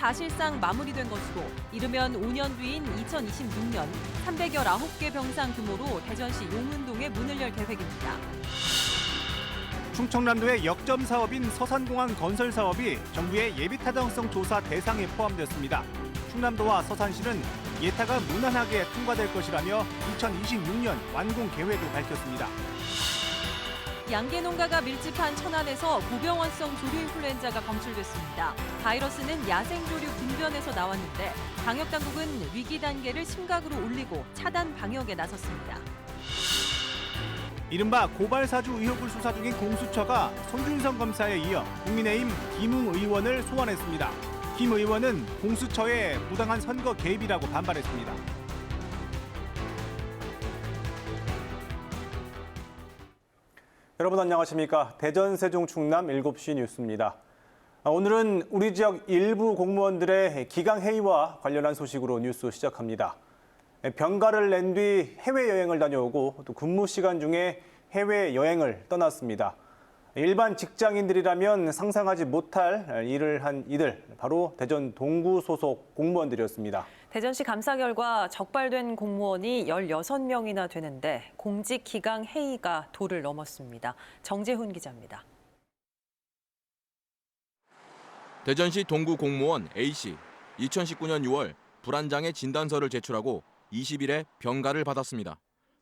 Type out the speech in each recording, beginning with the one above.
사실상 마무리된 것으로 이르면 5년 뒤인 2026년 319개 병상 규모로 대전시 용은동에 문을 열 계획입니다. 충청남도의 역점 사업인 서산공항 건설 사업이 정부의 예비타당성 조사 대상에 포함됐습니다. 충남도와 서산시는 예타가 무난하게 통과될 것이라며 2026년 완공 계획을 밝혔습니다. 양계 농가가 밀집한 천안에서 고병원성 조류 인플루엔자가 검출됐습니다. 바이러스는 야생조류 분변에서 나왔는데 방역당국은 위기 단계를 심각으로 올리고 차단 방역에 나섰습니다. 이른바 고발사주 의혹을 수사 중인 공수처가 손준성 검사에 이어 국민의힘 김웅 의원을 소환했습니다. 김 의원은 공수처의 부당한 선거 개입이라고 반발했습니다. 여러분 안녕하십니까? 대전, 세종, 충남 7시 뉴스입니다. 오늘은 우리 지역 일부 공무원들의 기강회의와 관련한 소식으로 뉴스 시작합니다. 병가를 낸 뒤 해외여행을 다녀오고 또 근무 시간 중에 해외여행을 떠났습니다. 일반 직장인들이라면 상상하지 못할 일을 한 이들, 바로 대전 동구 소속 공무원들이었습니다. 대전시 감사 결과 적발된 공무원이 16명이나 되는데 공직 기강 회의가 도를 넘었습니다. 정재훈 기자입니다. 대전시 동구 공무원 A씨, 2019년 6월 불안장애 진단서를 제출하고 20일에 병가를 받았습니다.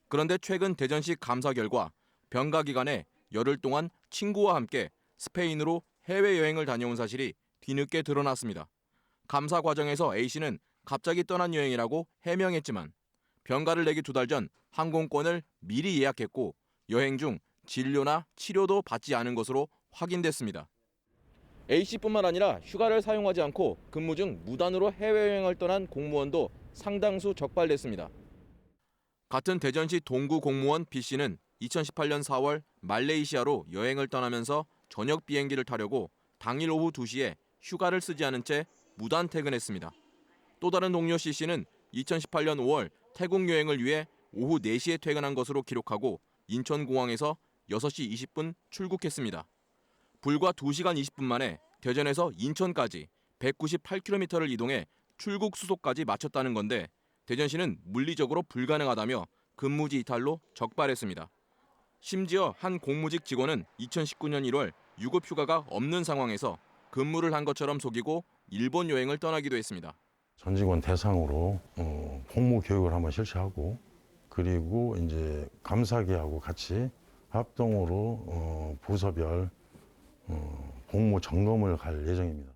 그런데 최근 대전시 감사 결과 병가 기간에 열흘 동안 친구와 함께 스페인으로 해외여행을 다녀온 사실이 뒤늦게 드러났습니다. 감사 과정에서 A씨는 갑자기 떠난 여행이라고 해명했지만 병가를 내기 2달 전 항공권을 미리 예약했고 여행 중 진료나 치료도 받지 않은 것으로 확인됐습니다. A씨뿐만 아니라 휴가를 사용하지 않고 근무 중 무단으로 해외여행을 떠난 공무원도 상당수 적발됐습니다. 같은 대전시 동구 공무원 B씨는 2018년 4월 말레이시아로 여행을 떠나면서 저녁 비행기를 타려고 당일 오후 2시에 휴가를 쓰지 않은 채 무단 퇴근했습니다. 또 다른 동료 C씨는 2018년 5월 태국 여행을 위해 오후 4시에 퇴근한 것으로 기록하고 인천공항에서 6시 20분 출국했습니다. 불과 2시간 20분 만에 대전에서 인천까지 198km를 이동해 출국 수속까지 마쳤다는 건데 대전시는 물리적으로 불가능하다며 근무지 이탈로 적발했습니다. 심지어 한 공무직 직원은 2019년 1월 유급 휴가가 없는 상황에서 근무를 한 것처럼 속이고 일본 여행을 떠나기도 했습니다. 전 직원 대상으로 공무 교육을 한번 실시하고 그리고 이제 감사기하고 같이 합동으로 부서별 공무 점검을 갈 예정입니다.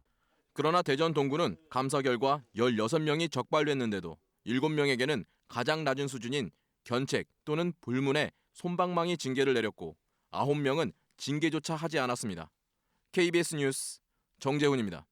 그러나 대전 동구는 감사 결과 16명이 적발됐는데도 7명에게는 가장 낮은 수준인 견책 또는 불문에 솜방망이 징계를 내렸고 9명은 징계조차 하지 않았습니다. KBS 뉴스 정재훈입니다.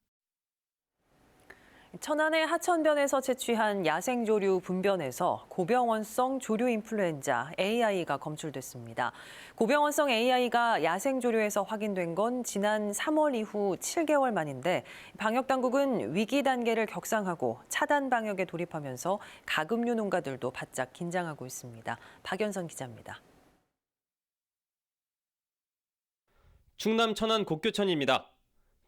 천안의 하천변에서 채취한 야생조류 분변에서 고병원성 조류 인플루엔자 AI가 검출됐습니다. 고병원성 AI가 야생조류에서 확인된 건 지난 3월 이후 7개월 만인데 방역당국은 위기 단계를 격상하고 차단 방역에 돌입하면서 가금류 농가들도 바짝 긴장하고 있습니다. 박연선 기자입니다. 충남 천안 곡교천입니다.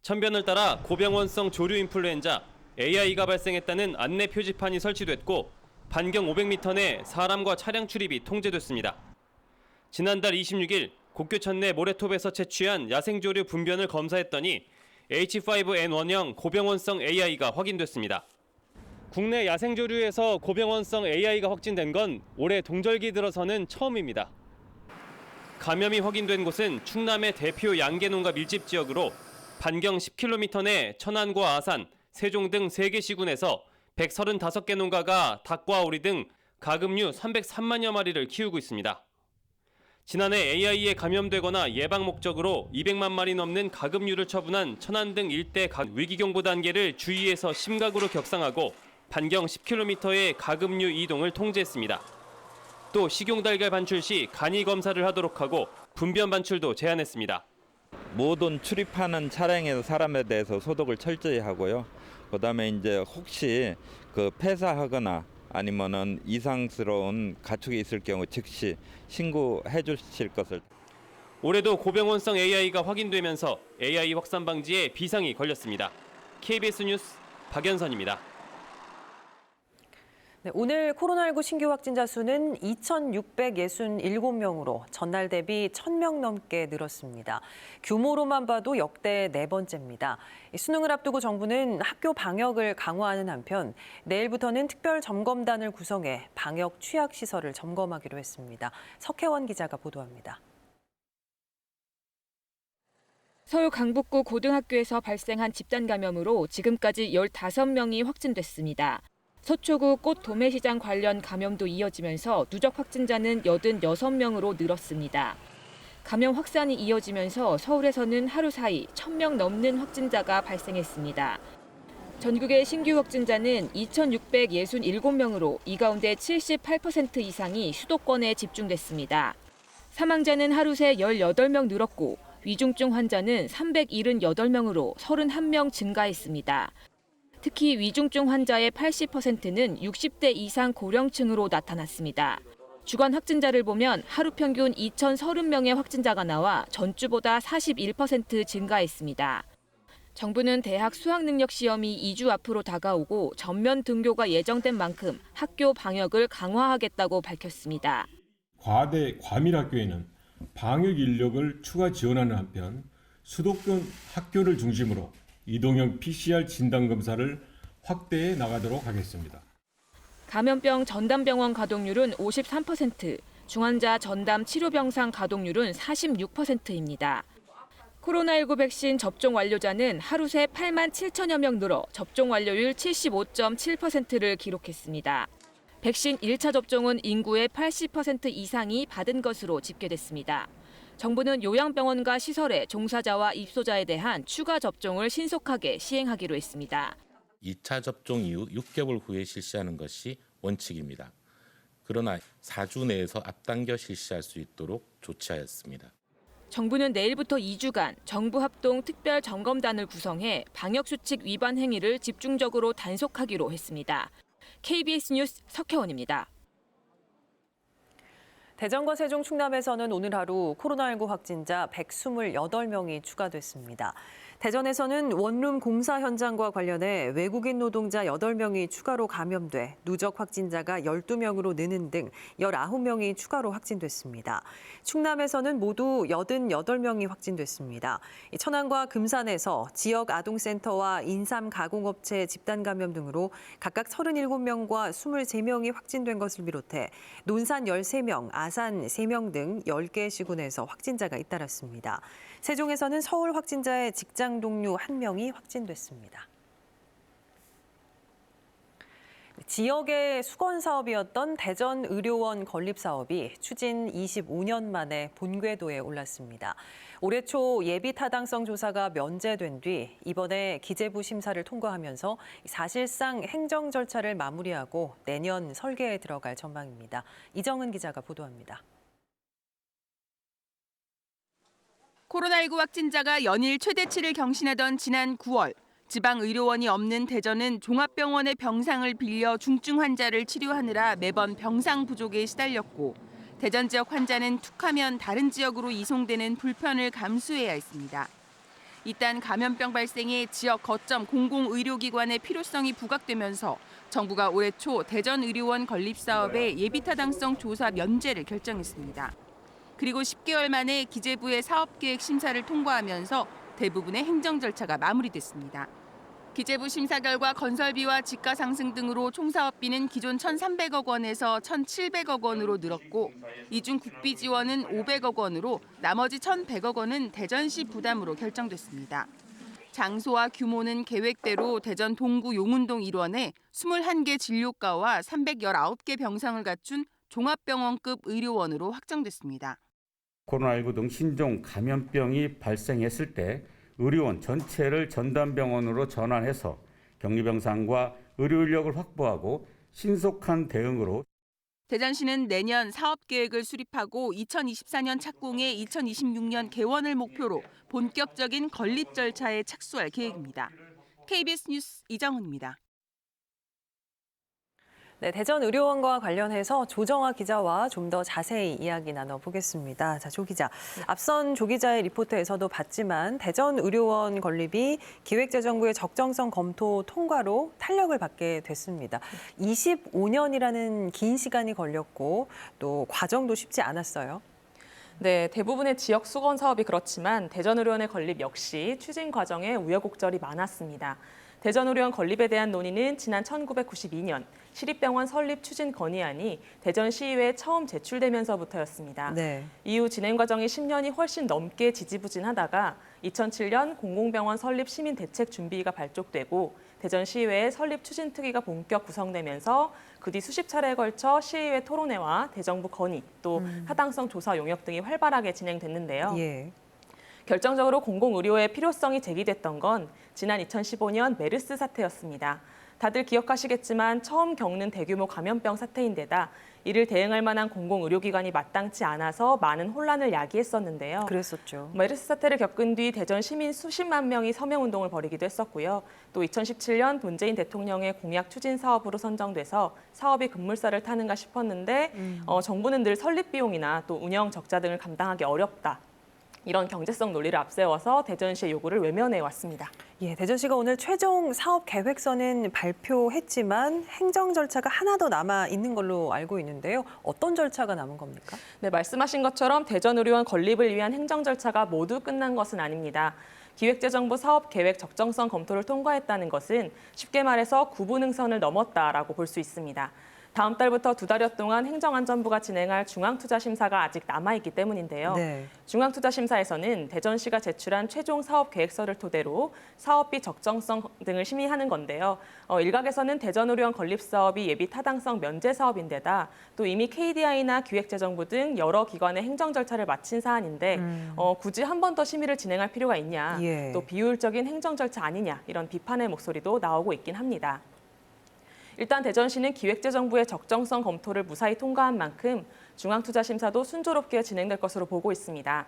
천변을 따라 고병원성 조류 인플루엔자 AI가 발생했다는 안내 표지판이 설치됐고 반경 500m 내 사람과 차량 출입이 통제됐습니다. 지난달 26일 곡교천 내 모래톱에서 채취한 야생조류 분변을 검사했더니 H5N1형 고병원성 AI가 확인됐습니다. 국내 야생조류에서 고병원성 AI가 확진된 건 올해 동절기 들어서는 처음입니다. 감염이 확인된 곳은 충남의 대표 양계농가 밀집 지역으로 반경 10km 내 천안과 아산, 세종 등 3개 시군에서 135개 농가가 닭과 오리 등 가금류 303만여 마리를 키우고 있습니다. 지난해 AI에 감염되거나 예방 목적으로 200만 마리 넘는 가금류를 처분한 천안 등 일대 위기경보 단계를 주의에서 심각으로 격상하고 반경 10km의 가금류 이동을 통제했습니다. 또 식용달걀 반출 시 간이 검사를 하도록 하고 분변 반출도 제한했습니다. 모든 출입하는 차량에서 사람에 대해서 소독을 철저히 하고요. 그다음에 이제 혹시 폐사하거나 아니면은 이상스러운 가축이 있을 경우 즉시 신고해 주실 것을. 올해도 고병원성 AI가 확인되면서 AI 확산 방지에 비상이 걸렸습니다. KBS 뉴스 박연선입니다. 네, 오늘 코로나19 신규 확진자 수는 2,667명으로 전날 대비 1,000명 넘게 늘었습니다. 규모로만 봐도 역대 네 번째입니다. 수능을 앞두고 정부는 학교 방역을 강화하는 한편 내일부터는 특별 점검단을 구성해 방역 취약 시설을 점검하기로 했습니다. 석혜원 기자가 보도합니다. 서울 강북구 고등학교에서 발생한 집단 감염으로 지금까지 15명이 확진됐습니다. 서초구 꽃 도매시장 관련 감염도 이어지면서 누적 확진자는 86명으로 늘었습니다. 감염 확산이 이어지면서 서울에서는 하루 사이 1,000명 넘는 확진자가 발생했습니다. 전국의 신규 확진자는 2,667명으로 이 가운데 78% 이상이 수도권에 집중됐습니다. 사망자는 하루 새 18명 늘었고 위중증 환자는 378명으로 31명 증가했습니다. 특히 위중증 환자의 80%는 60대 이상 고령층으로 나타났습니다. 주간 확진자를 보면 하루 평균 2,030명의 확진자가 나와 전주보다 41% 증가했습니다. 정부는 대학 수학능력 시험이 2주 앞으로 다가오고 전면 등교가 예정된 만큼 학교 방역을 강화하겠다고 밝혔습니다. 과대 과밀학교에는 방역 인력을 추가 지원하는 한편 수도권 학교를 중심으로 이동형 PCR 진단검사를 확대해 나가도록 하겠습니다. 감염병 전담병원 가동률은 53%, 중환자 전담 치료병상 가동률은 46%입니다. 코로나19 백신 접종 완료자는 하루 새 8만 7천여 명 늘어 접종 완료율 75.7%를 기록했습니다. 백신 1차 접종은 인구의 80% 이상이 받은 것으로 집계됐습니다. 정부는 요양병원과 시설의 종사자와 입소자에 대한 추가 접종을 신속하게 시행하기로 했습니다. 2차 접종 이후 6개월 후에 실시하는 것이 원칙입니다. 그러나 4주 내에서 앞당겨 실시할 수 있도록 조치하였습니다. 정부는 내일부터 2주간 정부 합동 특별 점검단을 구성해 방역수칙 위반 행위를 집중적으로 단속하기로 했습니다. KBS 뉴스 석혜원입니다. 대전과 세종, 충남에서는 오늘 하루 코로나19 확진자 128명이 추가됐습니다. 대전에서는 원룸 공사 현장과 관련해 외국인 노동자 8명이 추가로 감염돼 누적 확진자가 12명으로 느는 등 19명이 추가로 확진됐습니다. 충남에서는 모두 88명이 확진됐습니다. 천안과 금산에서 지역 아동센터와 인삼 가공업체 집단 감염 등으로 각각 37명과 23명이 확진된 것을 비롯해 논산 13명, 아산 3명 등 10개 시군에서 확진자가 잇따랐습니다. 세종에서는 서울 확진자의 직장 동료 1명이 확진됐습니다. 지역의 수건 사업이었던 대전 의료원 건립 사업이 추진 25년 만에 본궤도에 올랐습니다. 올해 초 예비 타당성 조사가 면제된 뒤 이번에 기재부 심사를 통과하면서 사실상 행정 절차를 마무리하고 내년 설계에 들어갈 전망입니다. 이정은 기자가 보도합니다. 코로나19 확진자가 연일 최대치를 경신하던 지난 9월, 지방의료원이 없는 대전은 종합병원의 병상을 빌려 중증 환자를 치료하느라 매번 병상 부족에 시달렸고 대전 지역 환자는 툭하면 다른 지역으로 이송되는 불편을 감수해야 했습니다. 이딴 감염병 발생에 지역 거점 공공의료기관의 필요성이 부각되면서 정부가 올해 초 대전의료원 건립 사업의 예비타당성 조사 면제를 결정했습니다. 그리고 10개월 만에 기재부의 사업계획 심사를 통과하면서 대부분의 행정 절차가 마무리됐습니다. 기재부 심사 결과 건설비와 지가 상승 등으로 총 사업비는 기존 1,300억 원에서 1,700억 원으로 늘었고 이 중 국비 지원은 500억 원으로 나머지 1,100억 원은 대전시 부담으로 결정됐습니다. 장소와 규모는 계획대로 대전 동구 용운동 일원에 21개 진료과와 319개 병상을 갖춘 종합병원급 의료원으로 확정됐습니다. 코로나19 등 신종 감염병이 발생했을 때 의료원 전체를 전담병원으로 전환해서 격리병상과 의료 인력을 확보하고 신속한 대응으로 대전시는 내년 사업계획을 수립하고 2024년 착공에 2026년 개원을 목표로 본격적인 건립 절차에 착수할 계획입니다. KBS 뉴스 이정은입니다. 네, 대전의료원과 관련해서 조정아 기자와 좀 더 자세히 이야기 나눠보겠습니다. 자, 조 기자. 앞선 조 기자의 리포트에서도 봤지만 대전의료원 건립이 기획재정부의 적정성 검토 통과로 탄력을 받게 됐습니다. 25년이라는 긴 시간이 걸렸고 또 과정도 쉽지 않았어요. 네, 대부분의 지역 수건 사업이 그렇지만 대전의료원의 건립 역시 추진 과정에 우여곡절이 많았습니다. 대전의료원 건립에 대한 논의는 지난 1992년 시립병원 설립 추진 건의안이 대전시의회에 처음 제출되면서부터였습니다. 네. 이후 진행 과정이 10년이 훨씬 넘게 지지부진하다가 2007년 공공병원 설립 시민대책준비위가 발족되고 대전시의회의 설립 추진특위가 본격 구성되면서 그 뒤 수십 차례에 걸쳐 시의회 토론회와 대정부 건의, 또 타당성 조사 용역 등이 활발하게 진행됐는데요. 예. 결정적으로 공공의료의 필요성이 제기됐던 건 지난 2015년 메르스 사태였습니다. 다들 기억하시겠지만 처음 겪는 대규모 감염병 사태인데다 이를 대응할 만한 공공의료기관이 마땅치 않아서 많은 혼란을 야기했었는데요. 그랬었죠. 메르스 사태를 겪은 뒤 대전 시민 수십만 명이 서명운동을 벌이기도 했었고요. 또 2017년 문재인 대통령의 공약 추진 사업으로 선정돼서 사업이 급물살을 타는가 싶었는데 정부는 늘 설립 비용이나 또 운영 적자 등을 감당하기 어렵다. 이런 경제성 논리를 앞세워서 대전시의 요구를 외면해 왔습니다. 예, 대전시가 오늘 최종 사업 계획서는 발표했지만 행정 절차가 하나 더 남아 있는 걸로 알고 있는데요. 어떤 절차가 남은 겁니까? 네, 말씀하신 것처럼 대전의료원 건립을 위한 행정 절차가 모두 끝난 것은 아닙니다. 기획재정부 사업계획 적정성 검토를 통과했다는 것은 쉽게 말해서 구분응선을 넘었다라고 볼 수 있습니다. 다음 달부터 2달여 동안 행정안전부가 진행할 중앙투자심사가 아직 남아있기 때문인데요. 네. 중앙투자심사에서는 대전시가 제출한 최종 사업계획서를 토대로 사업비 적정성 등을 심의하는 건데요. 일각에서는 대전의료원 건립사업이 예비 타당성 면제 사업인데다 또 이미 KDI나 기획재정부 등 여러 기관의 행정 절차를 마친 사안인데 굳이 한 번 더 심의를 진행할 필요가 있냐, 예. 또 비효율적인 행정 절차 아니냐 이런 비판의 목소리도 나오고 있긴 합니다. 일단 대전시는 기획재정부의 적정성 검토를 무사히 통과한 만큼 중앙투자심사도 순조롭게 진행될 것으로 보고 있습니다.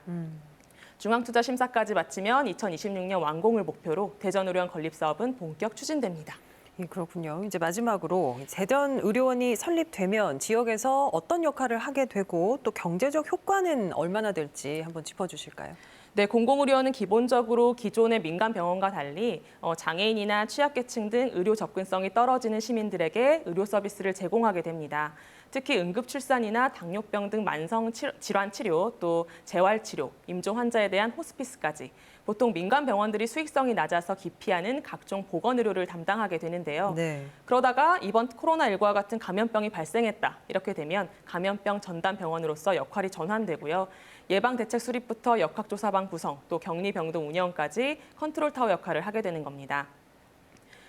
중앙투자심사까지 마치면 2026년 완공을 목표로 대전의료원 건립 사업은 본격 추진됩니다. 예, 그렇군요. 이제 마지막으로 대전의료원이 설립되면 지역에서 어떤 역할을 하게 되고 또 경제적 효과는 얼마나 될지 한번 짚어주실까요? 네, 공공의료원은 기본적으로 기존의 민간 병원과 달리 장애인이나 취약계층 등 의료 접근성이 떨어지는 시민들에게 의료 서비스를 제공하게 됩니다. 특히 응급출산이나 당뇨병 등 만성 질환 치료, 또 재활치료, 임종 환자에 대한 호스피스까지 보통 민간 병원들이 수익성이 낮아서 기피하는 각종 보건의료를 담당하게 되는데요. 네. 그러다가 이번 코로나19와 같은 감염병이 발생했다. 이렇게 되면 감염병 전담병원으로서 역할이 전환되고요. 예방대책 수립부터 역학조사방 구성, 또 격리병동 운영까지 컨트롤타워 역할을 하게 되는 겁니다.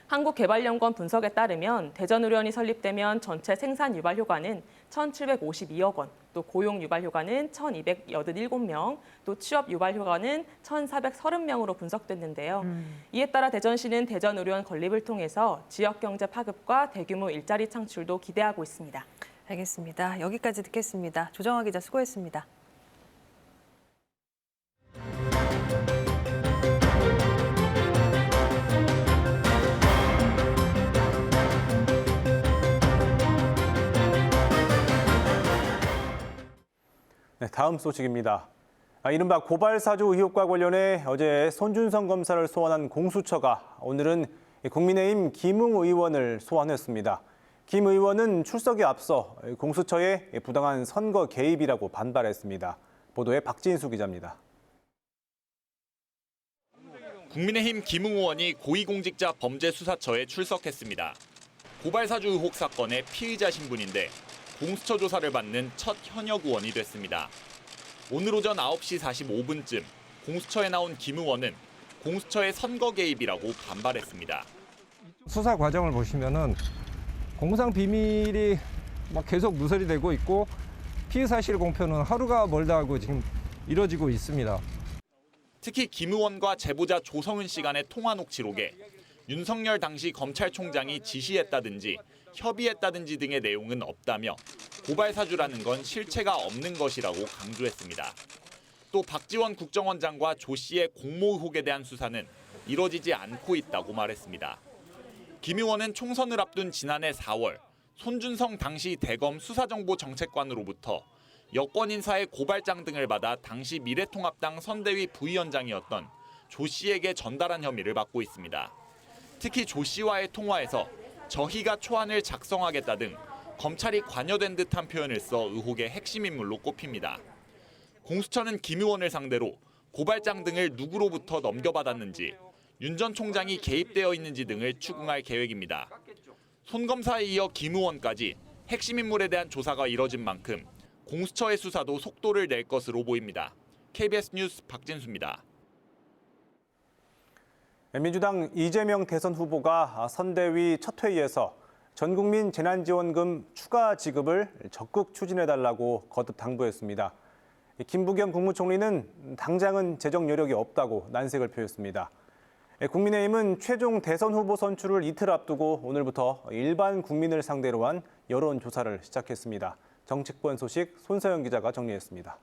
한국개발연구원 분석에 따르면 대전의료원이 설립되면 전체 생산 유발 효과는 1,752억 원, 또 고용 유발 효과는 1,287명, 또 취업 유발 효과는 1,430명으로 분석됐는데요. 이에 따라 대전시는 대전의료원 건립을 통해서 지역 경제 파급과 대규모 일자리 창출도 기대하고 있습니다. 알겠습니다. 여기까지 듣겠습니다. 조정아 기자 수고했습니다. 네, 다음 소식입니다. 이른바 고발사주 의혹과 관련해 어제 손준성 검사를 소환한 공수처가 오늘은 국민의힘 김웅 의원을 소환했습니다. 김 의원은 출석에 앞서 공수처의 부당한 선거 개입이라고 반발했습니다. 보도에 박진수 기자입니다. 국민의힘 김웅 의원이 고위공직자 범죄수사처에 출석했습니다. 고발사주 의혹 사건의 피의자 신분인데 공수처 조사를 받는 첫 현역 의원이 됐습니다. 오늘 오전 9시 45분쯤 공수처에 나온 김 의원은 공수처의 선거 개입이라고 반발했습니다. 수사 과정을 보시면은 공상 비밀이 계속 누설이 되고 있고 피의 사실 공표는 하루가 멀다 하고 지금 이뤄지고 있습니다. 특히 김 의원과 제보자 조성은 씨 간의 통화 녹취록에 윤석열 당시 검찰총장이 지시했다든지 협의했다든지 등의 내용은 없다며 고발 사주라는 건 실체가 없는 것이라고 강조했습니다. 또 박지원 국정원장과 조 씨의 공모 의혹에 대한 수사는 이뤄지지 않고 있다고 말했습니다. 김 의원은 총선을 앞둔 지난해 4월 손준성 당시 대검 수사정보정책관으로부터 여권 인사의 고발장 등을 받아 당시 미래통합당 선대위 부위원장이었던 조 씨에게 전달한 혐의를 받고 있습니다. 특히 조 씨와의 통화에서 저희가 초안을 작성하겠다 등 검찰이 관여된 듯한 표현을 써 의혹의 핵심 인물로 꼽힙니다. 공수처는 김 의원을 상대로 고발장 등을 누구로부터 넘겨받았는지, 윤 전 총장이 개입되어 있는지 등을 추궁할 계획입니다. 손 검사에 이어 김 의원까지 핵심 인물에 대한 조사가 이뤄진 만큼 공수처의 수사도 속도를 낼 것으로 보입니다. KBS 뉴스 박진수입니다. 민주당 이재명 대선 후보가 선대위 첫 회의에서 전국민 재난지원금 추가 지급을 적극 추진해달라고 거듭 당부했습니다. 김부겸 국무총리는 당장은 재정 여력이 없다고 난색을 표했습니다. 국민의힘은 최종 대선 후보 선출을 이틀 앞두고 오늘부터 일반 국민을 상대로 한 여론조사를 시작했습니다. 정치권 소식 손서영 기자가 정리했습니다.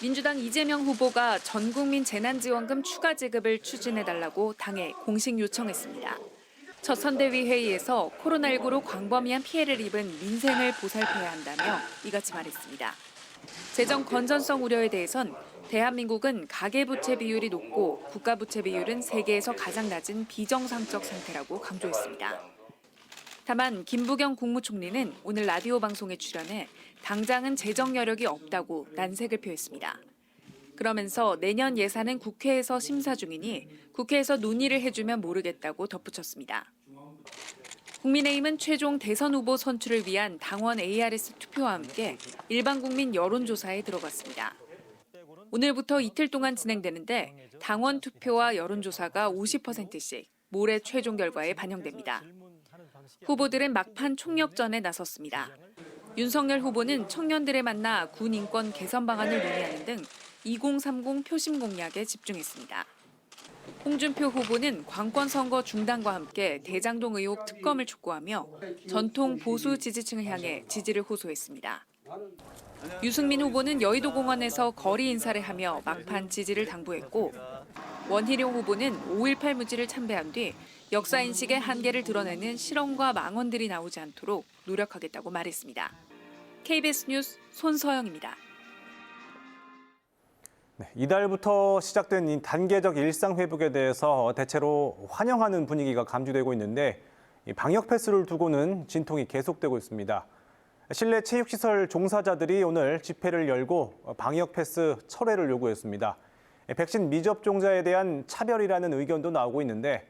민주당 이재명 후보가 전국민 재난지원금 추가 지급을 추진해달라고 당에 공식 요청했습니다. 첫 선대위 회의에서 코로나19로 광범위한 피해를 입은 민생을 보살펴야 한다며 이같이 말했습니다. 재정 건전성 우려에 대해선 대한민국은 가계부채 비율이 높고 국가부채 비율은 세계에서 가장 낮은 비정상적 상태라고 강조했습니다. 다만 김부겸 국무총리는 오늘 라디오 방송에 출연해 당장은 재정 여력이 없다고 난색을 표했습니다. 그러면서 내년 예산은 국회에서 심사 중이니 국회에서 논의를 해주면 모르겠다고 덧붙였습니다. 국민의힘은 최종 대선 후보 선출을 위한 당원 ARS 투표와 함께 일반 국민 여론조사에 들어갔습니다. 오늘부터 이틀 동안 진행되는데 당원 투표와 여론조사가 50%씩 모레 최종 결과에 반영됩니다. 후보들은 막판 총력전에 나섰습니다. 윤석열 후보는 청년들을 만나 군 인권 개선 방안을 논의하는 등 2030 표심 공약에 집중했습니다. 홍준표 후보는 관권 선거 중단과 함께 대장동 의혹 특검을 촉구하며 전통 보수 지지층을 향해 지지를 호소했습니다. 유승민 후보는 여의도 공원에서 거리 인사를 하며 막판 지지를 당부했고, 원희룡 후보는 5.18 무지를 참배한 뒤 역사인식의 한계를 드러내는 실언과 망언들이 나오지 않도록 노력하겠다고 말했습니다. KBS 뉴스 손서영입니다. 이달부터 시작된 이 단계적 일상 회복에 대해서 대체로 환영하는 분위기가 감지되고 있는데 방역 패스를 두고는 진통이 계속되고 있습니다. 실내 체육시설 종사자들이 오늘 집회를 열고 방역 패스 철회를 요구했습니다. 백신 미접종자에 대한 차별이라는 의견도 나오고 있는데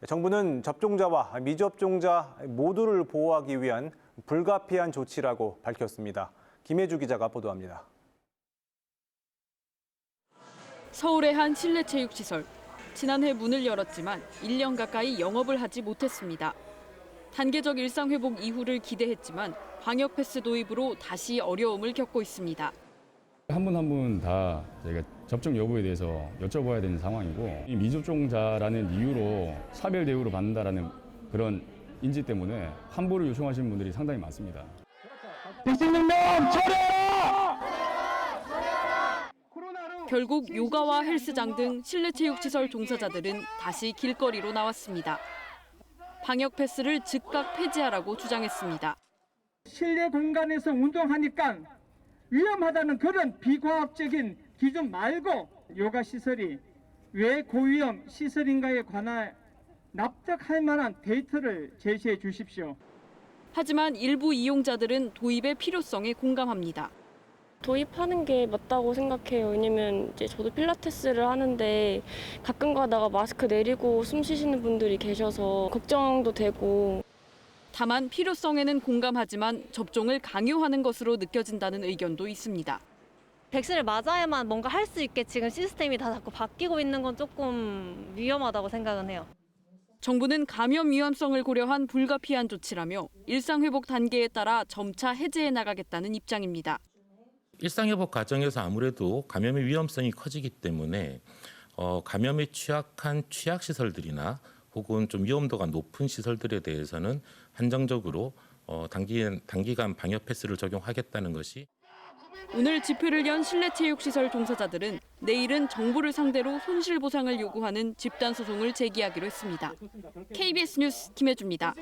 정부는 접종자와 미접종자 모두를 보호하기 위한 불가피한 조치라고 밝혔습니다. 김혜주 기자가 보도합니다. 서울의 한 실내 체육시설. 지난해 문을 열었지만 1년 가까이 영업을 하지 못했습니다. 단계적 일상 회복 이후를 기대했지만 방역 패스 도입으로 다시 어려움을 겪고 있습니다. 한 분 한 분 다 저희가 접종 여부에 대해서 여쭤봐야 되는 상황이고, 이 미접종자라는 이유로 차별 대우를 받는다라는 그런 인지 때문에 환불을 요청하시는 분들이 상당히 많습니다. 백신 능력 철회하라! 결국 요가와 헬스장 등 실내 체육시설 종사자들은 다시 길거리로 나왔습니다. 방역 패스를 즉각 폐지하라고 주장했습니다. 실내 공간에서 운동하니까 위험하다는 그런 비과학적인 기준 말고 요가 시설이 왜 고위험 시설인가에 관한 납득할 만한 데이터를 제시해 주십시오. 하지만 일부 이용자들은 도입의 필요성에 공감합니다. 도입하는 게 맞다고 생각해요. 왜냐면 이제 저도 필라테스를 하는데 가끔 가다가 마스크 내리고 숨 쉬시는 분들이 계셔서 걱정도 되고. 다만 필요성에는 공감하지만 접종을 강요하는 것으로 느껴진다는 의견도 있습니다. 백신을 맞아야만 뭔가 할 수 있게 지금 시스템이 다 자꾸 바뀌고 있는 건 조금 위험하다고 생각은 해요. 정부는 감염 위험성을 고려한 불가피한 조치라며 일상회복 단계에 따라 점차 해제해 나가겠다는 입장입니다. 일상회복 과정에서 아무래도 감염의 위험성이 커지기 때문에 감염에 취약한 취약시설들이나 혹은 좀 위험도가 높은 시설들에 대해서는 한정적으로 단기간 방역 패스를 적용하겠다는 것이 오늘 집회를 연 실내체육시설 종사자들은 내일은 정부를 상대로 손실보상을 요구하는 집단소송을 제기하기로 했습니다. KBS 뉴스 김혜주입니다.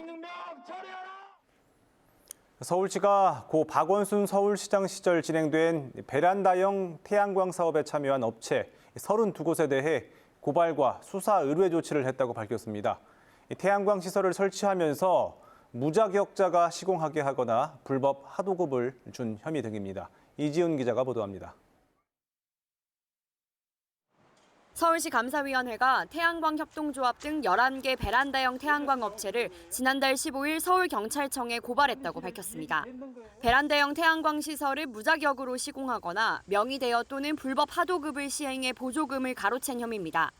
서울시가 고 박원순 서울시장 시절 진행된 베란다형 태양광 사업에 참여한 업체 32곳에 대해 고발과 수사 의뢰 조치를 했다고 밝혔습니다. 태양광 시설을 설치하면서 무자격자가 시공하게 하거나 불법 하도급을 준 혐의 등입니다. 이지훈 기자가 보도합니다. 서울시 감사위원회가 태양광 협동조합 등 11개 베란다형 태양광 업체를 지난달 15일 서울경찰청에 고발했다고 밝혔습니다. 베란다형 태양광 시설을 무자격으로 시공하거나 명의대여 또는 불법 하도급을 시행해 보조금을 가로챈 혐의입니다.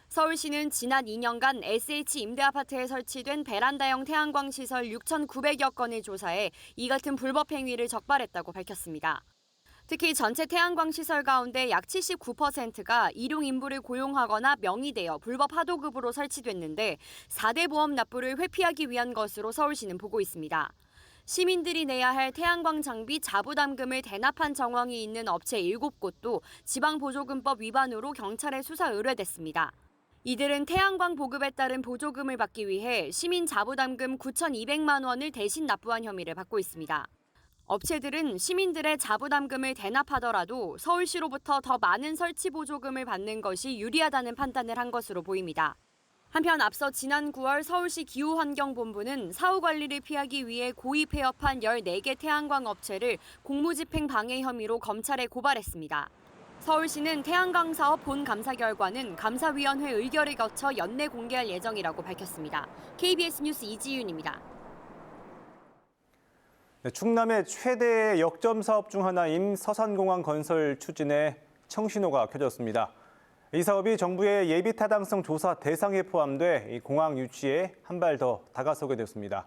서울시는 지난 2년간 SH 임대아파트에 설치된 베란다형 태양광 시설 6,900여 건을 조사해 이 같은 불법 행위를 적발했다고 밝혔습니다. 특히 전체 태양광 시설 가운데 약 79%가 일용 인부를 고용하거나 명의대여 불법 하도급으로 설치됐는데 4대 보험 납부를 회피하기 위한 것으로 서울시는 보고 있습니다. 시민들이 내야 할 태양광 장비 자부담금을 대납한 정황이 있는 업체 7곳도 지방보조금법 위반으로 경찰에 수사 의뢰됐습니다. 이들은 태양광 보급에 따른 보조금을 받기 위해 시민 자부담금 9,200만 원을 대신 납부한 혐의를 받고 있습니다. 업체들은 시민들의 자부담금을 대납하더라도 서울시로부터 더 많은 설치 보조금을 받는 것이 유리하다는 판단을 한 것으로 보입니다. 한편 앞서 지난 9월 서울시 기후환경본부는 사후 관리를 피하기 위해 고의 폐업한 14개 태양광 업체를 공무집행 방해 혐의로 검찰에 고발했습니다. 서울시는 태양광 사업 본 감사 결과는 감사위원회 의결을 거쳐 연내 공개할 예정이라고 밝혔습니다. KBS 뉴스 이지윤입니다. 충남의 최대 역점 사업 중 하나인 서산공항 건설 추진에 청신호가 켜졌습니다. 이 사업이 정부의 예비 타당성 조사 대상에 포함돼 공항 유치에 한 발 더 다가서게 됐습니다.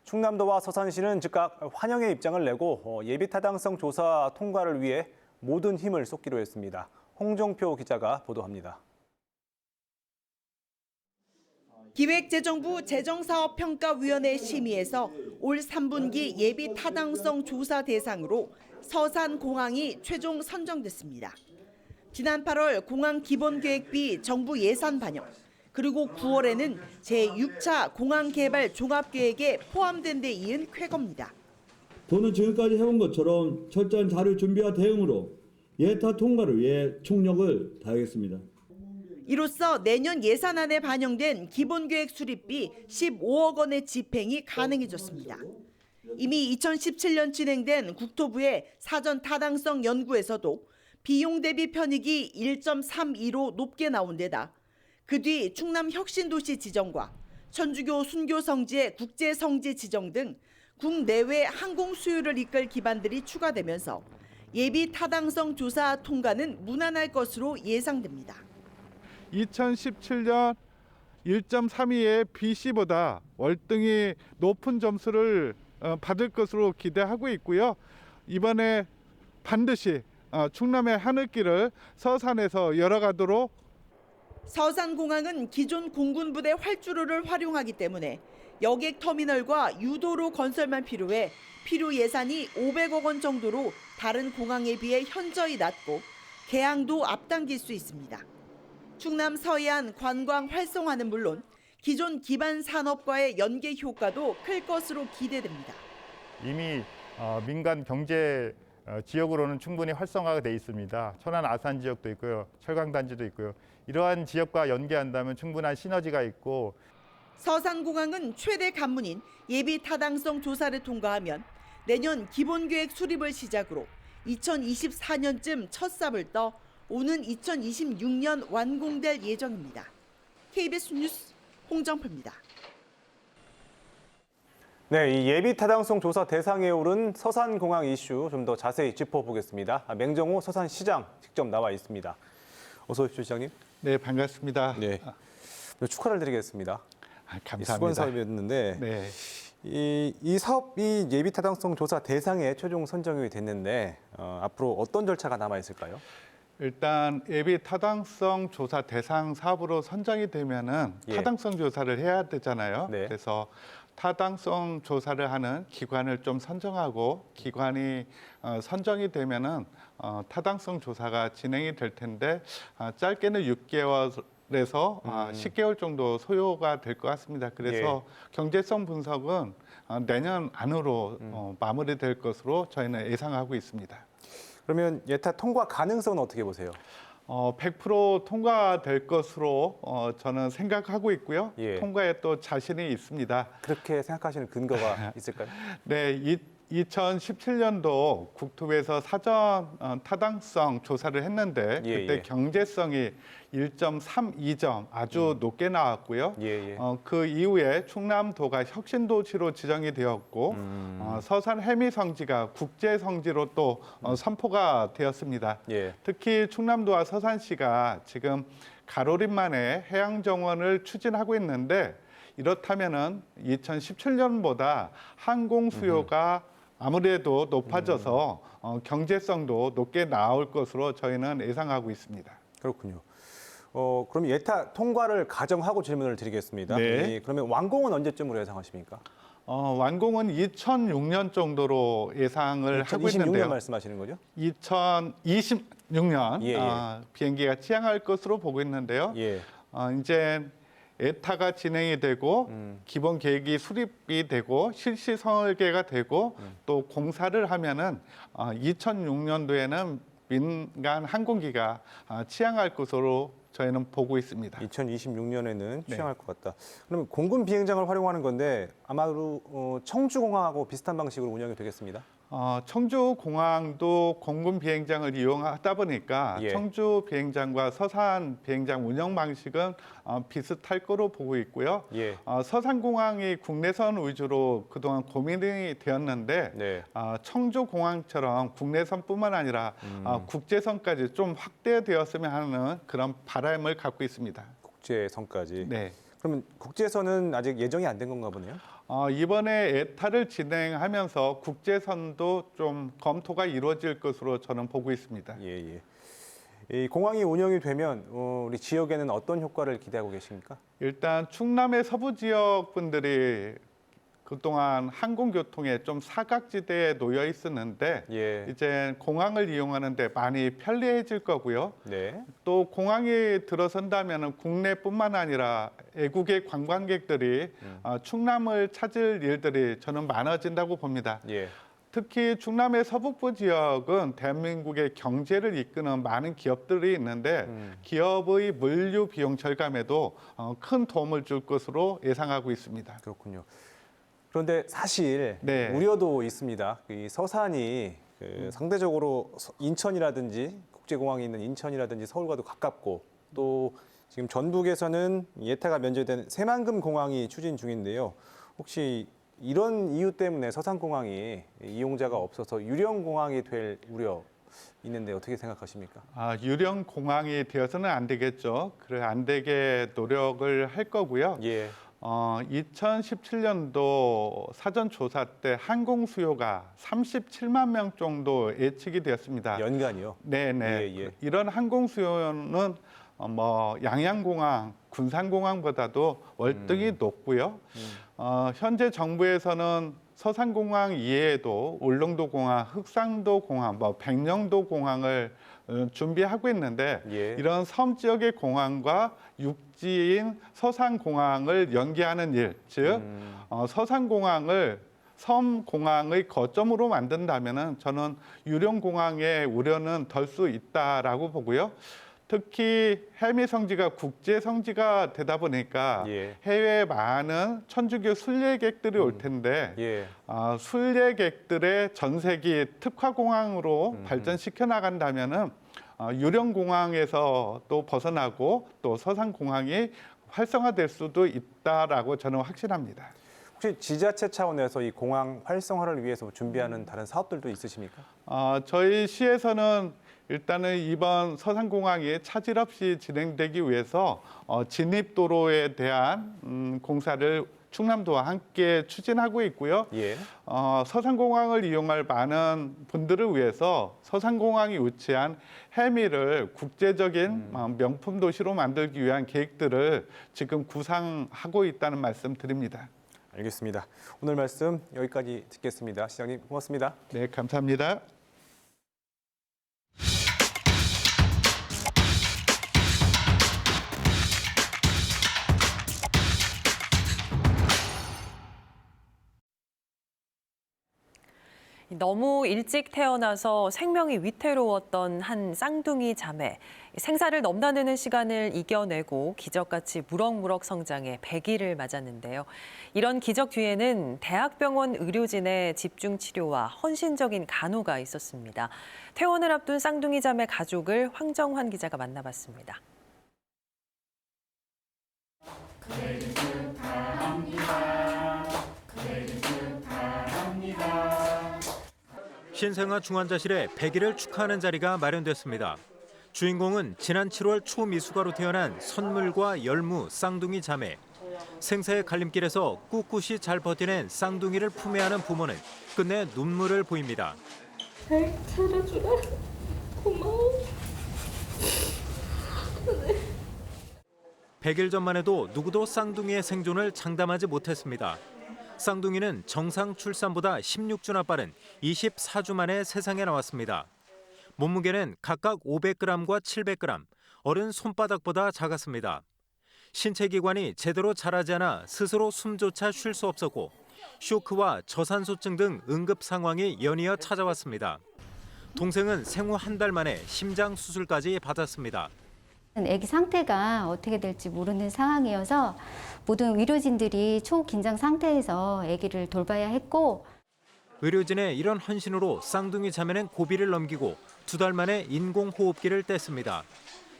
충남도와 서산시는 즉각 환영의 입장을 내고 예비 타당성 조사 통과를 위해 모든 힘을 쏟기로 했습니다. 홍정표 기자가 보도합니다. 기획재정부 재정사업평가위원회 심의에서 올 3분기 예비 타당성 조사 대상으로 서산공항이 최종 선정됐습니다. 지난 8월 공항 기본계획비 정부 예산 반영, 그리고 9월에는 제6차 공항개발 종합계획에 포함된 데 이은 쾌거입니다. 도는 지금까지 해온 것처럼 철저한 자료 준비와 대응으로 예타 통과를 위해 총력을 다하겠습니다. 이로써 내년 예산안에 반영된 기본계획 수립비 15억 원의 집행이 가능해졌습니다. 이미 2017년 진행된 국토부의 사전 타당성 연구에서도 비용 대비 편익이 1.32로 높게 나온 데다 그 뒤 충남 혁신도시 지정과 천주교 순교 성지의 국제 성지 지정 등 국내외 항공 수요를 이끌 기반들이 추가되면서 예비 타당성 조사 통과는 무난할 것으로 예상됩니다. 2017년 1.32의 BC보다 월등히 높은 점수를 받을 것으로 기대하고 있고요. 이번에 반드시 충남의 하늘길을 서산에서 열어가도록. 서산공항은 기존 공군부대 활주로를 활용하기 때문에 여객터미널과 유도로 건설만 필요해 필요 예산이 500억 원 정도로 다른 공항에 비해 현저히 낮고 개항도 앞당길 수 있습니다. 충남 서해안 관광 활성화는 물론 기존 기반 산업과의 연계 효과도 클 것으로 기대됩니다. 이미 민간 경제 지역으로는 충분히 활성화가 돼 있습니다. 천안 아산 지역도 있고요. 철강단지도 있고요. 이러한 지역과 연계한다면 충분한 시너지가 있고. 서산공항은 최대 관문인 예비 타당성 조사를 통과하면 내년 기본계획 수립을 시작으로 2024년쯤 첫 삽을 떠 오는 2026년 완공될 예정입니다. KBS 뉴스 홍정표입니다. 네, 이 예비 타당성 조사 대상에 오른 서산공항 이슈 좀 더 자세히 짚어보겠습니다. 맹정호 서산시장 직접 나와 있습니다. 어서 오십시오, 시장님. 네, 반갑습니다. 네, 축하를 드리겠습니다. 감사합니다. 수건 사업이었는데 네. 이 사업이 예비 타당성 조사 대상에 최종 선정이 됐는데 앞으로 어떤 절차가 남아 있을까요? 일단 예비 타당성 조사 대상 사업으로 선정이 되면은 예. 타당성 조사를 해야 되잖아요. 네. 그래서 타당성 조사를 하는 기관을 좀 선정하고 기관이 선정이 되면은 타당성 조사가 진행이 될 텐데 짧게는 6개월에서 10개월 정도 소요가 될 것 같습니다. 그래서 경제성 분석은 내년 안으로 마무리될 것으로 저희는 예상하고 있습니다. 그러면 예타 통과 가능성은 어떻게 보세요? 100% 통과될 것으로 저는 생각하고 있고요. 예. 통과에 또 자신이 있습니다. 그렇게 생각하시는 근거가 있을까요? 네, 2017년도 국토부에서 사전 타당성 조사를 했는데 그때 경제성이 1.32점 아주 높게 나왔고요. 그 이후에 충남도가 혁신도시로 지정이 되었고 서산 해미성지가 국제성지로 또 선포가 되었습니다. 특히 충남도와 서산시가 지금 가로림만의 해양정원을 추진하고 있는데 이렇다면은 2017년보다 항공 수요가 아무래도 높아져서 경제성도 높게 나올 것으로 저희는 예상하고 있습니다. 그렇군요. 그럼 예타 통과를 가정하고 질문을 드리겠습니다. 네. 그러면 완공은 언제쯤으로 예상하십니까? 완공은 2026년 정도로 예상을 하고 있는데요. 2026년 말씀하시는 거죠? 2026년 비행기가 취항할 것으로 보고 있는데요. 이제 예타가 진행이 되고 기본 계획이 수립이 되고 실시 설계가 되고 또 공사를 하면은 2006년도에는 민간 항공기가 취항할 것으로 저희는 보고 있습니다. 2026년에는 취항할 것 같다. 그러면 공군 비행장을 활용하는 건데 아마도 청주공항하고 비슷한 방식으로 운영이 되겠습니다. 청주공항도 공군 비행장을 이용하다 보니까 청주 비행장과 서산 비행장 운영 방식은 비슷할 거로 보고 있고요. 서산공항이 국내선 위주로 그동안 고민이 되었는데 청주공항처럼 국내선뿐만 아니라 국제선까지 좀 확대되었으면 하는 그런 바람을 갖고 있습니다. 국제선까지. 네. 그러면 국제선은 아직 예정이 안 된 건가 보네요. 이번에 예타를 진행하면서 국제선도 좀 검토가 이루어질 것으로 저는 보고 있습니다. 이 공항이 운영이 되면 우리 지역에는 어떤 효과를 기대하고 계십니까? 일단 충남의 서부 지역 분들이 그동안 항공교통에 좀 사각지대에 놓여 있었는데 이제 공항을 이용하는데 많이 편리해질 거고요. 또 공항이 들어선다면 국내뿐만 아니라 외국의 관광객들이 충남을 찾을 일들이 저는 많아진다고 봅니다. 특히 충남의 서북부 지역은 대한민국의 경제를 이끄는 많은 기업들이 있는데 기업의 물류 비용 절감에도 큰 도움을 줄 것으로 예상하고 있습니다. 그렇군요. 그런데 사실 우려도 있습니다. 이 서산이 상대적으로 인천이라든지 국제공항이 있는 인천이라든지 서울과도 가깝고 또 지금 전북에서는 예타가 면제된 새만금 공항이 추진 중인데요. 혹시 이런 이유 때문에 서산공항이 이용자가 없어서 유령공항이 될 우려 있는데 어떻게 생각하십니까? 유령 공항이 되어서는 안 되겠죠. 그래 안 되게 노력을 할 거고요. 2017년도 사전 조사 때 항공 수요가 37만 명 정도 예측이 되었습니다. 연간이요? 네네. 이런 항공 수요는 양양공항, 군산공항보다도 월등히 높고요. 현재 정부에서는 서산공항 이외에도 울릉도공항, 흑상도공항, 백령도공항을 준비하고 있는데 이런 섬 지역의 공항과 육지인 서산공항을 연계하는 일, 즉 서산공항을 섬공항의 거점으로 만든다면 저는 유령공항의 우려는 덜 수 있다라고 보고요. 특히 해미성지가 국제성지가 되다 보니까 해외에 많은 천주교 순례객들이 올 텐데 순례객들의 전세기 특화공항으로 발전시켜 나간다면은 유령공항에서 또 벗어나고 또 서산공항이 활성화될 수도 있다라고 저는 확신합니다. 혹시 지자체 차원에서 이 공항 활성화를 위해서 준비하는 다른 사업들도 있으십니까? 저희 시에서는 일단은 이번 서산공항이 차질 없이 진행되기 위해서 진입도로에 대한 공사를 충남도와 함께 추진하고 있고요. 서산공항을 이용할 많은 분들을 위해서 서산공항이 위치한 해미를 국제적인 명품 도시로 만들기 위한 계획들을 지금 구상하고 있다는 말씀 드립니다. 알겠습니다. 오늘 말씀 여기까지 듣겠습니다. 시장님 고맙습니다. 네, 감사합니다. 너무 일찍 태어나서 생명이 위태로웠던 한 쌍둥이 자매. 생사를 넘나드는 시간을 이겨내고 기적같이 무럭무럭 성장해 100일을 맞았는데요. 이런 기적 뒤에는 대학병원 의료진의 집중 치료와 헌신적인 간호가 있었습니다. 퇴원을 앞둔 쌍둥이 자매 가족을 황정환 기자가 만나봤습니다. 그대를 축하합니다. 그대를 축하합니다. 신생아 중환자실에 100일을 축하하는 자리가 마련됐습니다. 주인공은 지난 7월 초미숙아로 태어난 선물과 열무 쌍둥이 자매. 생사의 갈림길에서 꿋꿋이 잘 버텨낸 쌍둥이를 품에 안은 부모는 끝내 눈물을 보입니다. 잘 살아주라. 고마워. 100일 전만 해도 누구도 쌍둥이의 생존을 장담하지 못했습니다. 쌍둥이는 정상 출산보다 16주나 빠른 24주 만에 세상에 나왔습니다. 몸무게는 각각 500g과 700g, 어른 손바닥보다 작았습니다. 신체 기관이 제대로 자라지 않아 스스로 숨조차 쉴 수 없었고 쇼크와 저산소증 등 응급 상황이 연이어 찾아왔습니다. 동생은 생후 한 달 만에 심장 수술까지 받았습니다. 아기 상태가 어떻게 될지 모르는 상황이어서 모든 의료진들이 초긴장 상태에서 아기를 돌봐야 했고 의료진의 이런 헌신으로 쌍둥이 자매는 고비를 넘기고 2달 만에 인공호흡기를 뗐습니다.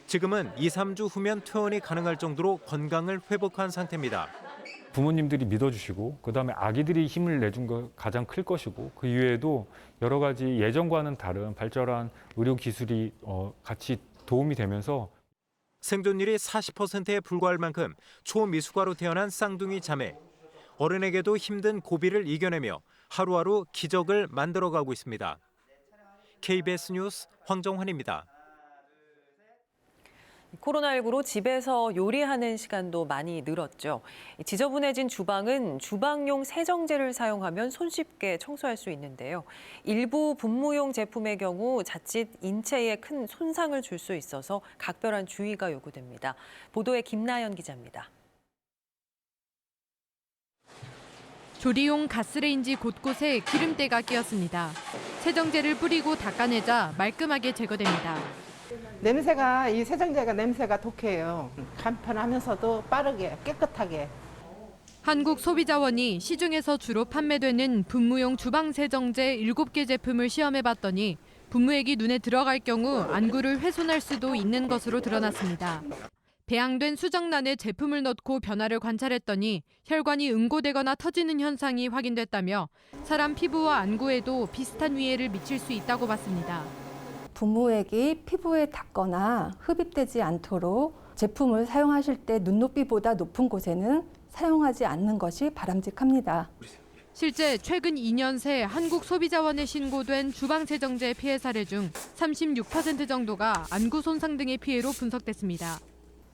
지금은 2, 3주 후면 퇴원이 가능할 정도로 건강을 회복한 상태입니다. 부모님들이 믿어주시고 그다음에 아기들이 힘을 내준 거 가장 클 것이고 그 이외에도 여러 가지 예전과는 다른 발전한 의료 기술이 같이 도움이 되면서 생존율이 40%에 불과할 만큼 초미숙아로 태어난 쌍둥이 자매. 어른에게도 힘든 고비를 이겨내며 하루하루 기적을 만들어가고 있습니다. KBS 뉴스 황정환입니다. 코로나19로 집에서 요리하는 시간도 많이 늘었죠. 지저분해진 주방은 주방용 세정제를 사용하면 손쉽게 청소할 수 있는데요. 일부 분무용 제품의 경우 자칫 인체에 큰 손상을 줄 수 있어서 각별한 주의가 요구됩니다. 보도에 김나연 기자입니다. 조리용 가스레인지 곳곳에 기름때가 끼었습니다. 세정제를 뿌리고 닦아내자 말끔하게 제거됩니다. 냄새가 이 세정제가 냄새가 독해요. 간편하면서도 빠르게 깨끗하게. 한국소비자원이 시중에서 주로 판매되는 분무용 주방세정제 7개 제품을 시험해봤더니 분무액이 눈에 들어갈 경우 안구를 훼손할 수도 있는 것으로 드러났습니다. 배양된 수정란에 제품을 넣고 변화를 관찰했더니 혈관이 응고되거나 터지는 현상이 확인됐다며 사람 피부와 안구에도 비슷한 위해를 미칠 수 있다고 봤습니다. 분무액이 피부에 닿거나 흡입되지 않도록 제품을 사용하실 때 눈높이보다 높은 곳에는 사용하지 않는 것이 바람직합니다. 실제 최근 2년 새 한국소비자원에 신고된 주방세정제 피해 사례 중 36% 정도가 안구 손상 등의 피해로 분석됐습니다.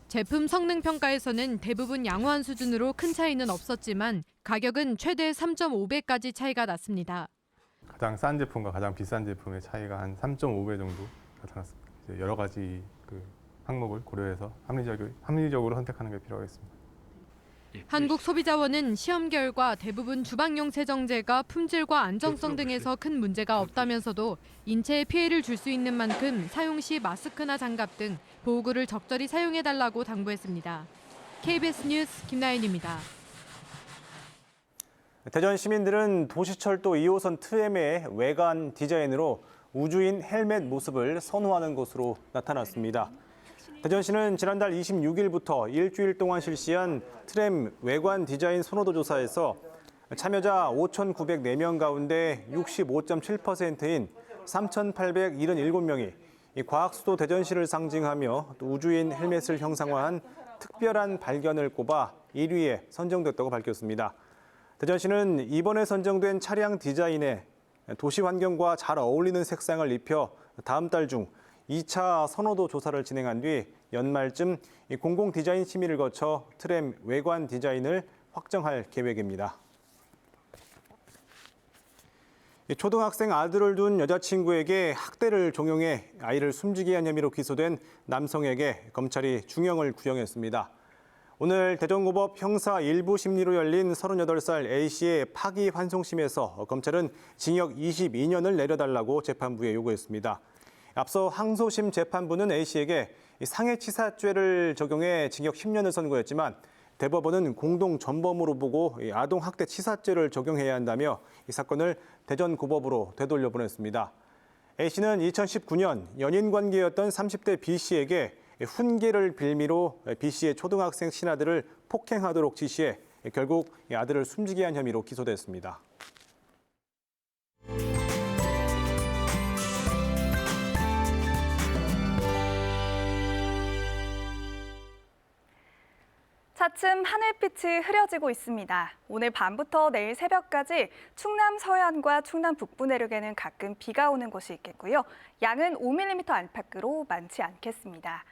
제품 성능 평가에서는 대부분 양호한 수준으로 큰 차이는 없었지만 가격은 최대 3.5배까지 차이가 났습니다. 가장 싼 제품과 가장 비싼 제품의 차이가 한 3.5배 정도 나타났습니다. 여러 가지 항목을 고려해서 합리적으로 선택하는 게 필요하겠습니다. 한국소비자원은 시험 결과 대부분 주방용 세정제가 품질과 안정성 등에서 큰 문제가 없다면서도 인체에 피해를 줄 수 있는 만큼 사용 시 마스크나 장갑 등 보호구를 적절히 사용해달라고 당부했습니다. KBS 뉴스 김나연입니다. 대전 시민들은 도시철도 2호선 트램의 외관 디자인으로 우주인 헬멧 모습을 선호하는 것으로 나타났습니다. 대전시는 지난달 26일부터 일주일 동안 실시한 트램 외관 디자인 선호도 조사에서 참여자 5,904명 가운데 65.7%인 3,877명이 과학수도 대전시를 상징하며 또 우주인 헬멧을 형상화한 특별한 발견을 꼽아 1위에 선정됐다고 밝혔습니다. 대전시는 이번에 선정된 차량 디자인에 도시 환경과 잘 어울리는 색상을 입혀 다음 달 중 2차 선호도 조사를 진행한 뒤 연말쯤 공공 디자인 심의를 거쳐 트램 외관 디자인을 확정할 계획입니다. 초등학생 아들을 둔 여자친구에게 학대를 종용해 아이를 숨지게 한 혐의로 기소된 남성에게 검찰이 중형을 구형했습니다. 오늘 대전고법 형사 1부 심리로 열린 38살 A씨의 파기환송심에서 검찰은 징역 22년을 내려달라고 재판부에 요구했습니다. 앞서 항소심 재판부는 A씨에게 상해치사죄를 적용해 징역 10년을 선고했지만 대법원은 공동전범으로 보고 아동학대치사죄를 적용해야 한다며 이 사건을 대전고법으로 되돌려보냈습니다. A씨는 2019년 연인관계였던 30대 B씨에게 훈계를 빌미로 B씨의 초등학생 친아들을 폭행하도록 지시해 결국 아들을 숨지게 한 혐의로 기소됐습니다. 차츰 하늘빛이 흐려지고 있습니다. 오늘 밤부터 내일 새벽까지 충남 서해안과 충남 북부 내륙에는 가끔 비가 오는 곳이 있겠고요. 양은 5mm 안팎으로 많지 않겠습니다.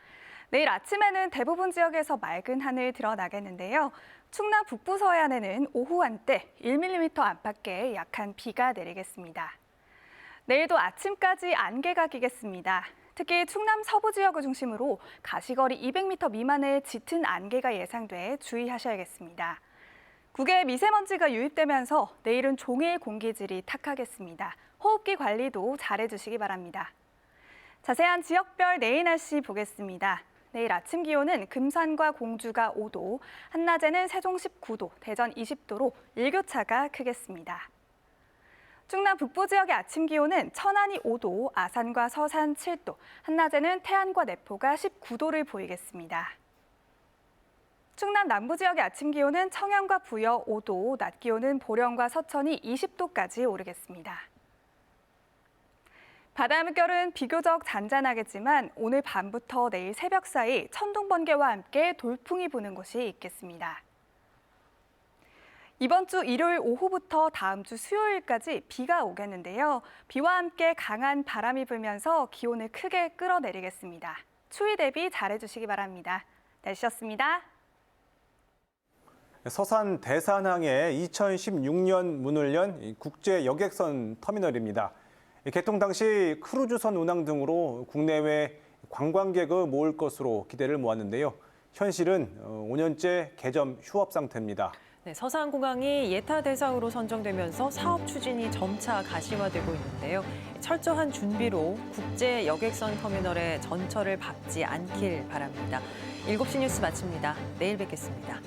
내일 아침에는 대부분 지역에서 맑은 하늘 드러나겠는데요. 충남 북부 서해안에는 오후 한때 1mm 안팎의 약한 비가 내리겠습니다. 내일도 아침까지 안개가 끼겠습니다. 특히 충남 서부 지역을 중심으로 가시거리 200m 미만의 짙은 안개가 예상돼 주의하셔야겠습니다. 국외 미세먼지가 유입되면서 내일은 종일 공기질이 탁하겠습니다. 호흡기 관리도 잘해주시기 바랍니다. 자세한 지역별 내일 날씨 보겠습니다. 내일 아침 기온은 금산과 공주가 5도, 한낮에는 세종 19도, 대전 20도로 일교차가 크겠습니다. 충남 북부 지역의 아침 기온은 천안이 5도, 아산과 서산 7도, 한낮에는 태안과 내포가 19도를 보이겠습니다. 충남 남부 지역의 아침 기온은 청양과 부여 5도, 낮 기온은 보령과 서천이 20도까지 오르겠습니다. 바다 물결은 비교적 잔잔하겠지만 오늘 밤부터 내일 새벽 사이 천둥 번개와 함께 돌풍이 부는 곳이 있겠습니다. 이번 주 일요일 오후부터 다음 주 수요일까지 비가 오겠는데요. 비와 함께 강한 바람이 불면서 기온을 크게 끌어내리겠습니다. 추위 대비 잘해주시기 바랍니다. 날씨였습니다. 서산 대산항에 2016년 문을 연 국제 여객선 터미널입니다. 개통 당시 크루즈선 운항 등으로 국내외 관광객을 모을 것으로 기대를 모았는데요. 현실은 5년째 개점 휴업 상태입니다. 네, 서산공항이 예타 대상으로 선정되면서 사업 추진이 점차 가시화되고 있는데요. 철저한 준비로 국제 여객선 터미널의 전철을 밟지 않길 바랍니다. 7시 뉴스 마칩니다. 내일 뵙겠습니다.